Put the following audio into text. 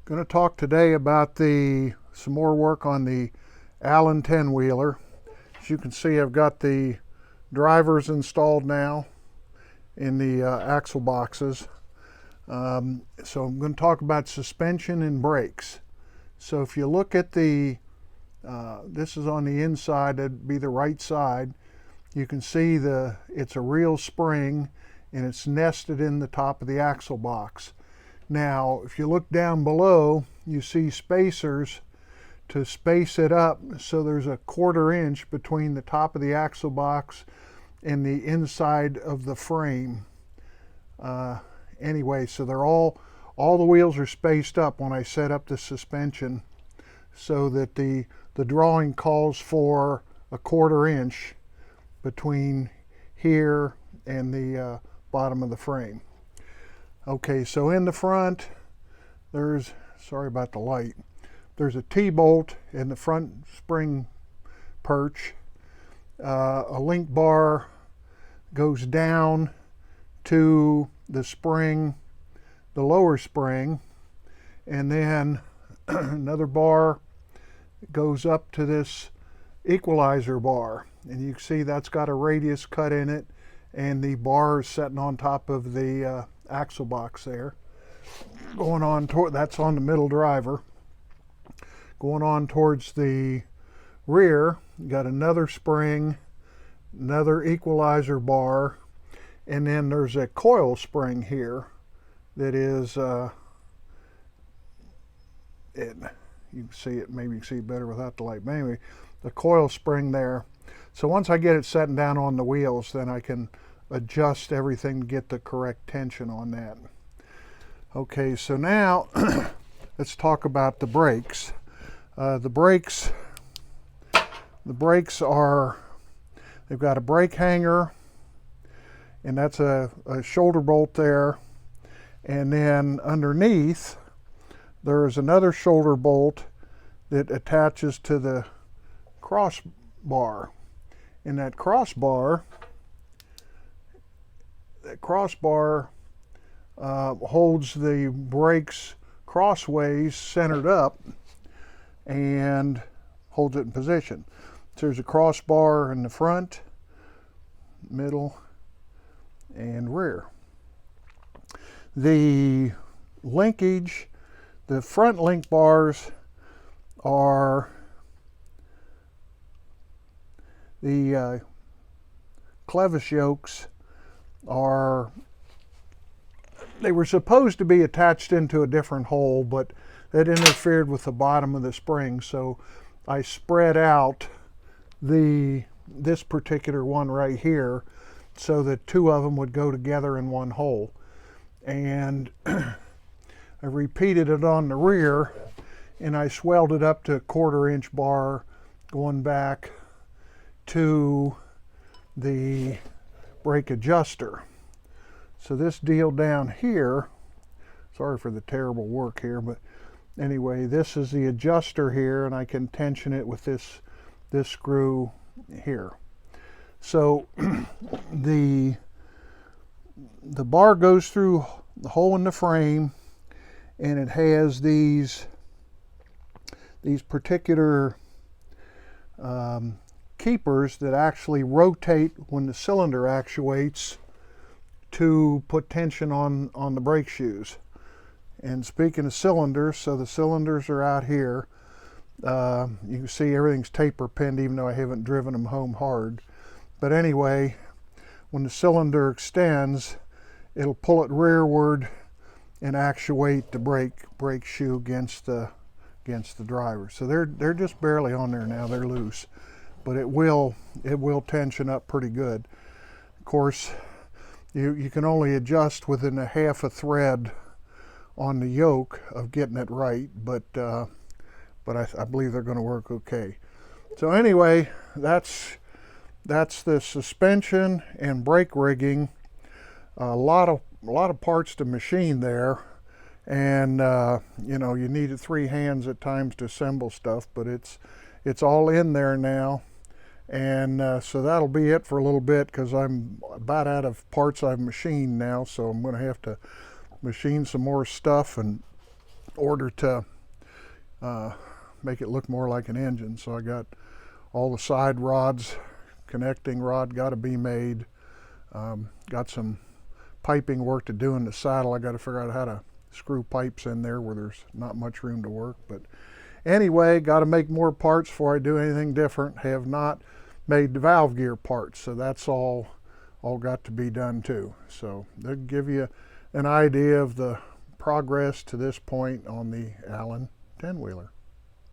Going to talk today about some more work on the Allen 10-wheeler. As you can see, I've got the drivers installed now in the axle boxes. So I'm going to talk about suspension and brakes. So if you look at this is on the inside, that'd be the right side. You can see it's a real spring and it's nested in the top of the axle box. Now, if you look down below, you see spacers to space it up, so there's a 1/4 inch between the top of the axle box and the inside of the frame. Anyway, so all the wheels are spaced up when I set up the suspension, so that the drawing calls for a 1/4 inch between here and the bottom of the frame. Okay, so in the front, sorry about the light, there's a T-bolt in the front spring perch. A link bar goes down to the spring, the lower spring, and then another bar goes up to this equalizer bar. And you can see that's got a radius cut in it, and the bar is sitting on top of the axle box there. Going on that's on the middle driver. Going on towards the rear, you got another spring, another equalizer bar, and then there's a coil spring here that is you can see it, maybe you can see it better without the light, but anyway, the coil spring there. So once I get it setting down on the wheels, then I can adjust everything to get the correct tension on that. Okay, so now let's talk about the brakes. The brakes are, they've got a brake hanger, and that's a shoulder bolt there, and then underneath there's another shoulder bolt that attaches to the crossbar. And that crossbar holds the brakes crossways centered up and holds it in position. So there's a crossbar in the front, middle, and rear. The linkage, the front link bars are the clevis yokes they were supposed to be attached into a different hole, but that interfered with the bottom of the spring, so I spread out this particular one right here so that two of them would go together in one hole. And I repeated it on the rear, and I swelled it up to a 1/4 inch bar going back to the brake adjuster. So this deal down here, sorry for the terrible work here, but anyway, this is the adjuster here, and I can tension it with this screw here. So the bar goes through the hole in the frame, and it has these particular keepers that actually rotate when the cylinder actuates to put tension on the brake shoes. And speaking of cylinders, so the cylinders are out here. You can see everything's taper pinned, even though I haven't driven them home hard. But anyway, when the cylinder extends, it'll pull it rearward and actuate the brake shoe against the driver. So they're just barely on there now. They're loose, but it will tension up pretty good. Of course, you can only adjust within a 1/2 thread on the yoke of getting it right, but I believe they're going to work okay. So anyway, that's the suspension and brake rigging. A lot of parts to machine there, and you know, you needed 3 hands at times to assemble stuff, but it's all in there now. And so that'll be it for a little bit, because I'm about out of parts I've machined now, so I'm going to have to machine some more stuff and order to make it look more like an engine. So I got all the side rods, connecting rod got to be made. Got some piping work to do in the saddle. I got to figure out how to screw pipes in there where there's not much room to work. But anyway, got to make more parts before I do anything different. Have not made the valve gear parts, so that's all got to be done too. So they'll give you an idea of the progress to this point on the Allen 10-wheeler.